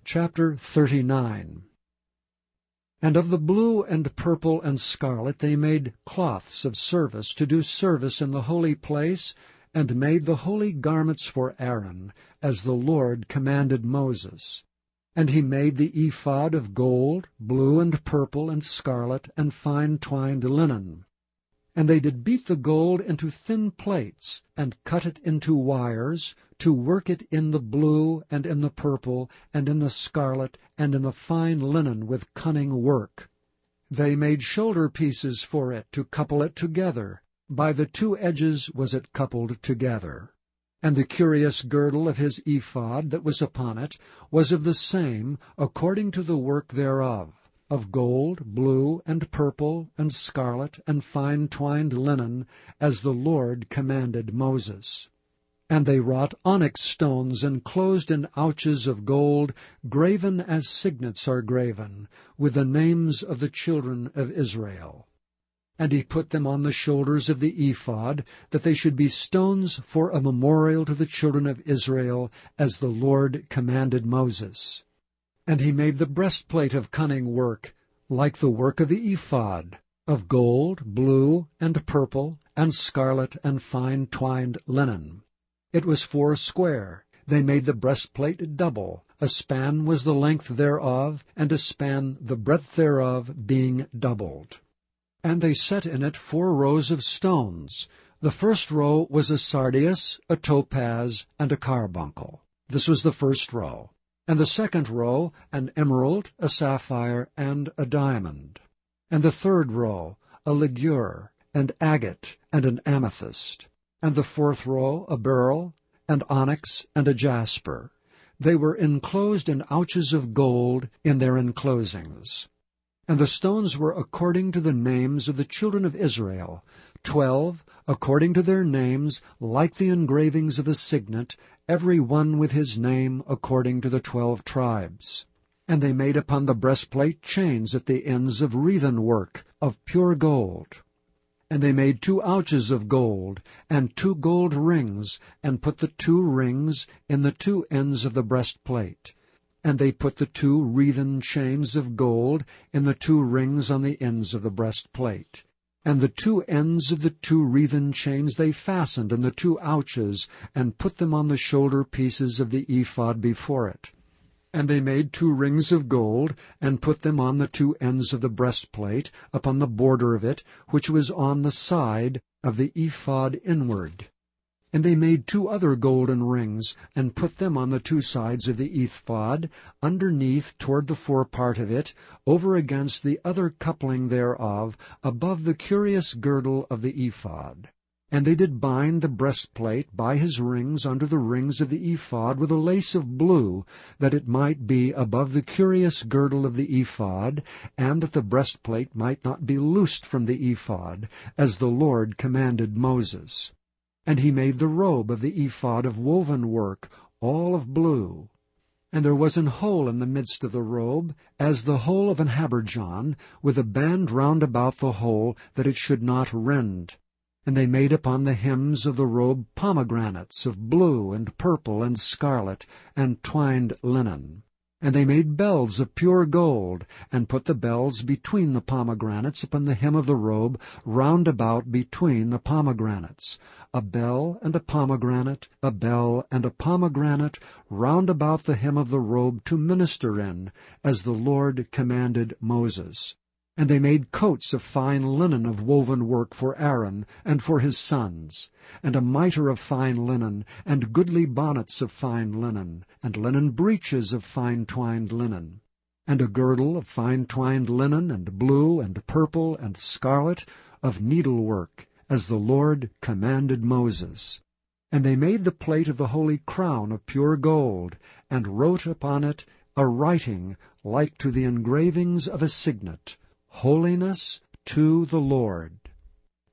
Chapter 39. And of the blue and purple and scarlet they made cloths of service to do service in the holy place, and made the holy garments for Aaron, as the Lord commanded Moses. And he made the ephod of gold, blue and purple and scarlet, and fine twined linen. And they did beat the gold into thin plates, and cut it into wires, to work it in the blue, and in the purple, and in the scarlet, and in the fine linen with cunning work. They made shoulder pieces for it, to couple it together. By the two edges was it coupled together. And the curious girdle of his ephod that was upon it was of the same, according to the work thereof, of gold, blue, and purple, and scarlet, and fine twined linen, as the Lord commanded Moses. And they wrought onyx stones enclosed in ouches of gold, graven as signets are graven, with the names of the children of Israel. And he put them on the shoulders of the ephod, that they should be stones for a memorial to the children of Israel, as the Lord commanded Moses. And he made the breastplate of cunning work, like the work of the ephod, of gold, blue, and purple, and scarlet, and fine twined linen. It was 4 square. They made the breastplate double. A span was the length thereof, and a span the breadth thereof, being doubled. And they set in it 4 rows of stones. The first row was a sardius, a topaz, and a carbuncle. This was the first row. And the second row, an emerald, a sapphire, and a diamond. And the third row, a ligure, and agate, and an amethyst. And the fourth row, a beryl, and onyx, and a jasper. They were enclosed in ouches of gold in their enclosings. And the stones were according to the names of the children of Israel, 12, according to their names, like the engravings of a signet, every one with his name according to the 12 tribes. And they made upon the breastplate chains at the ends of wreathen work, of pure gold. And they made 2 ouches of gold, and 2 gold rings, and put the 2 rings in the 2 ends of the breastplate. And they put the 2 wreathen chains of gold in the 2 rings on the ends of the breastplate. And the 2 ends of the 2 wreathen chains they fastened in the 2 ouches, and put them on the shoulder pieces of the ephod before it. And they made 2 rings of gold, and put them on the 2 ends of the breastplate, upon the border of it, which was on the side of the ephod inward. And they made 2 other golden rings, and put them on the 2 sides of the ephod, underneath toward the forepart of it, over against the other coupling thereof, above the curious girdle of the ephod. And they did bind the breastplate by his rings under the rings of the ephod with a lace of blue, that it might be above the curious girdle of the ephod, and that the breastplate might not be loosed from the ephod, as the Lord commanded Moses. And he made the robe of the ephod of woven work, all of blue. And there was an hole in the midst of the robe, as the hole of an habergeon, with a band round about the hole, that it should not rend. And they made upon the hems of the robe pomegranates of blue and purple and scarlet, and twined linen. And they made bells of pure gold, and put the bells between the pomegranates upon the hem of the robe, round about between the pomegranates. A bell and a pomegranate, a bell and a pomegranate, round about the hem of the robe to minister in, as the Lord commanded Moses. And they made coats of fine linen of woven work for Aaron and for his sons, and a mitre of fine linen, and goodly bonnets of fine linen, and linen breeches of fine twined linen, and a girdle of fine twined linen, and blue, and purple, and scarlet, of needlework, as the Lord commanded Moses. And they made the plate of the holy crown of pure gold, and wrote upon it a writing like to the engravings of a signet, Holiness to the Lord.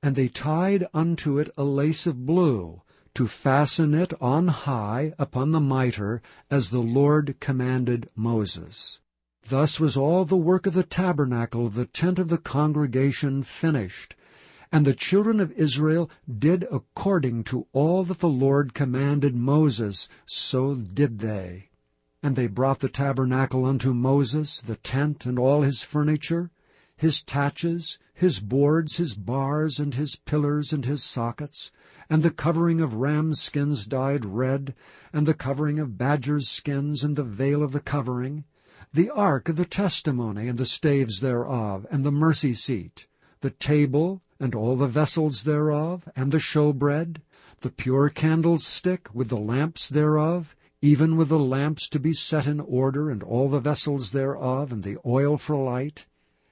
And they tied unto it a lace of blue, to fasten it on high upon the mitre, as the Lord commanded Moses. Thus was all the work of the tabernacle of the tent of the congregation finished. And the children of Israel did according to all that the Lord commanded Moses, so did they. And they brought the tabernacle unto Moses, the tent and all his furniture, his taches, his boards, his bars, and his pillars, and his sockets, and the covering of rams' skins dyed red, and the covering of badgers' skins, and the veil of the covering, the ark of the testimony, and the staves thereof, and the mercy seat, the table, and all the vessels thereof, and the showbread, the pure candlestick, with the lamps thereof, even with the lamps to be set in order, and all the vessels thereof, and the oil for light,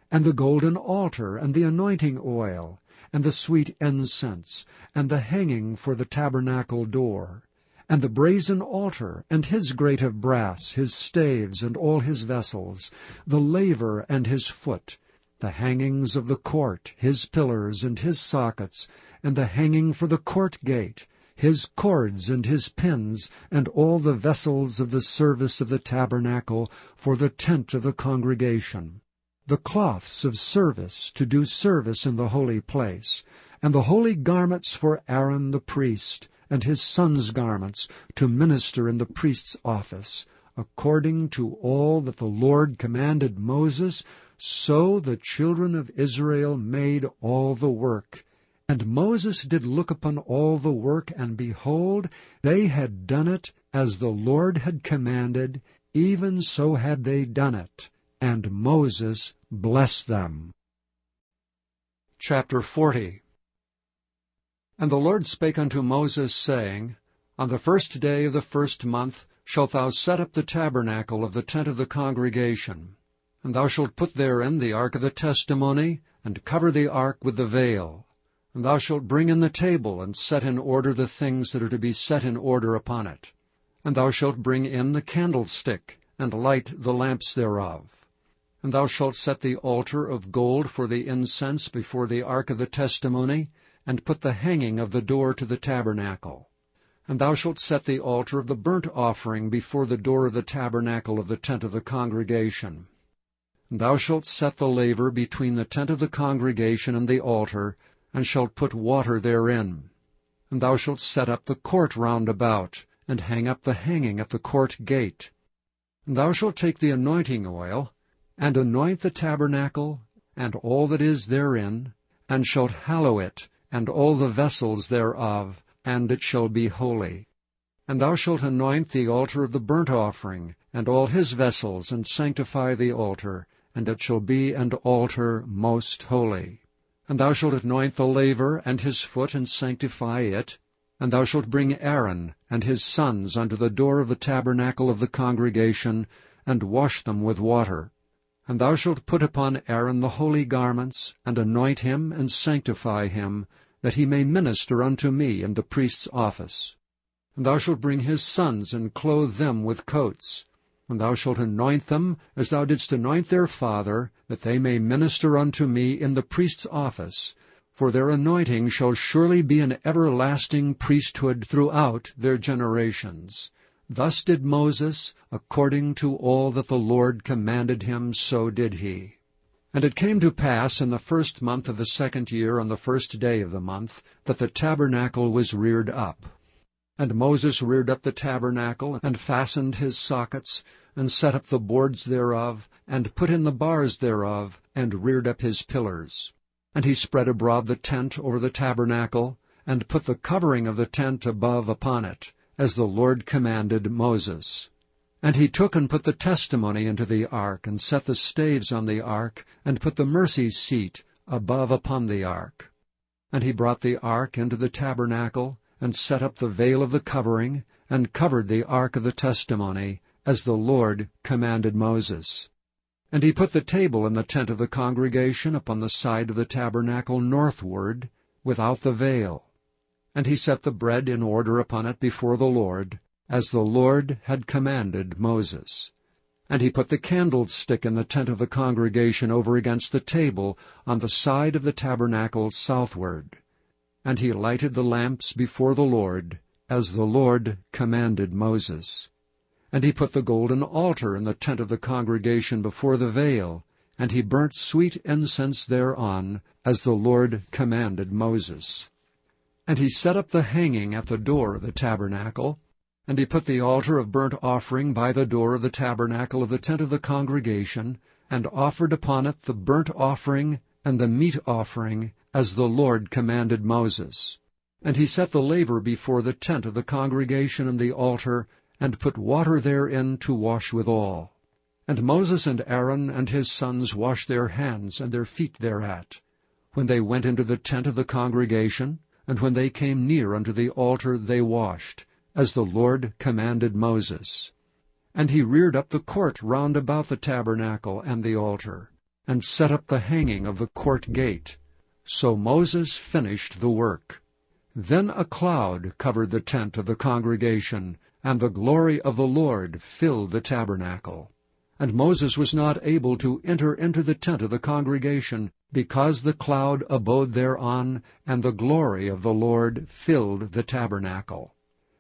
and the golden altar, and the anointing oil, and the sweet incense, and the hanging for the tabernacle door, and the brazen altar, and his grate of brass, his staves, and all his vessels, the laver and his foot, the hangings of the court, his pillars, and his sockets, and the hanging for the court gate, his cords and his pins, and all the vessels of the service of the tabernacle for the tent of the congregation, the cloths of service to do service in the holy place, and the holy garments for Aaron the priest, and his sons' garments to minister in the priest's office, according to all that the Lord commanded Moses, so the children of Israel made all the work. And Moses did look upon all the work, and behold, they had done it as the Lord had commanded, even so had they done it. And Moses blessed them. Chapter 40. And the Lord spake unto Moses, saying, On the 1st day of the 1st month shalt thou set up the tabernacle of the tent of the congregation. And thou shalt put therein the ark of the testimony, and cover the ark with the veil. And thou shalt bring in the table, and set in order the things that are to be set in order upon it. And thou shalt bring in the candlestick, and light the lamps thereof. And thou shalt set the altar of gold for the incense before the ark of the testimony, and put the hanging of the door to the tabernacle. And thou shalt set the altar of the burnt offering before the door of the tabernacle of the tent of the congregation. And thou shalt set the laver between the tent of the congregation and the altar, and shalt put water therein. And thou shalt set up the court round about, and hang up the hanging at the court gate. And thou shalt take the anointing oil, and anoint the tabernacle, and all that is therein, and shalt hallow it, and all the vessels thereof, and it shall be holy. And thou shalt anoint the altar of the burnt offering, and all his vessels, and sanctify the altar, and it shall be an altar most holy. And thou shalt anoint the laver and his foot, and sanctify it. And thou shalt bring Aaron and his sons unto the door of the tabernacle of the congregation, and wash them with water. And thou shalt put upon Aaron the holy garments, and anoint him, and sanctify him, that he may minister unto me in the priest's office. And thou shalt bring his sons, and clothe them with coats. And thou shalt anoint them, as thou didst anoint their father, that they may minister unto me in the priest's office. For their anointing shall surely be an everlasting priesthood throughout their generations. Thus did Moses, according to all that the Lord commanded him, so did he. And it came to pass in the 1st month of the 2nd year, on the 1st day of the month, that the tabernacle was reared up. And Moses reared up the tabernacle, and fastened his sockets, and set up the boards thereof, and put in the bars thereof, and reared up his pillars. And he spread abroad the tent over the tabernacle, and put the covering of the tent above upon it, as the Lord commanded Moses. And he took and put the testimony into the ark, and set the staves on the ark, and put the mercy seat above upon the ark. And he brought the ark into the tabernacle, and set up the veil of the covering, and covered the ark of the testimony, as the Lord commanded Moses. And he put the table in the tent of the congregation upon the side of the tabernacle northward, without the veil. And he set the bread in order upon it before the Lord, as the Lord had commanded Moses. And he put the candlestick in the tent of the congregation over against the table on the side of the tabernacle southward. And he lighted the lamps before the Lord, as the Lord commanded Moses. And he put the golden altar in the tent of the congregation before the veil, and he burnt sweet incense thereon, as the Lord commanded Moses. And he set up the hanging at the door of the tabernacle, And he put the altar of burnt offering by the door of the tabernacle of the tent of the congregation, and offered upon it the burnt offering and the meat offering, as the Lord commanded Moses. And he set the laver before the tent of the congregation and the altar, and put water therein to wash withal. And Moses and Aaron and his sons washed their hands and their feet thereat, when they went into the tent of the congregation, and when they came near unto the altar they washed, as the Lord commanded Moses. And he reared up the court round about the tabernacle and the altar, and set up the hanging of the court gate. So Moses finished the work. Then a cloud covered the tent of the congregation, and the glory of the Lord filled the tabernacle. And Moses was not able to enter into the tent of the congregation, because the cloud abode thereon, and the glory of the Lord filled the tabernacle.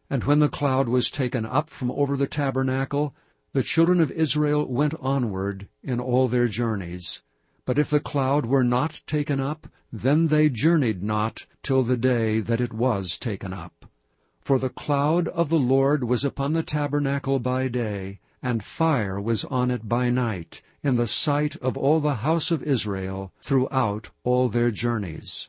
And when the cloud was taken up from over the tabernacle, the children of Israel went onward in all their journeys. But if the cloud were not taken up, then they journeyed not till the day that it was taken up. For the cloud of the Lord was upon the tabernacle by day, and fire was on it by night, in the sight of all the house of Israel throughout all their journeys.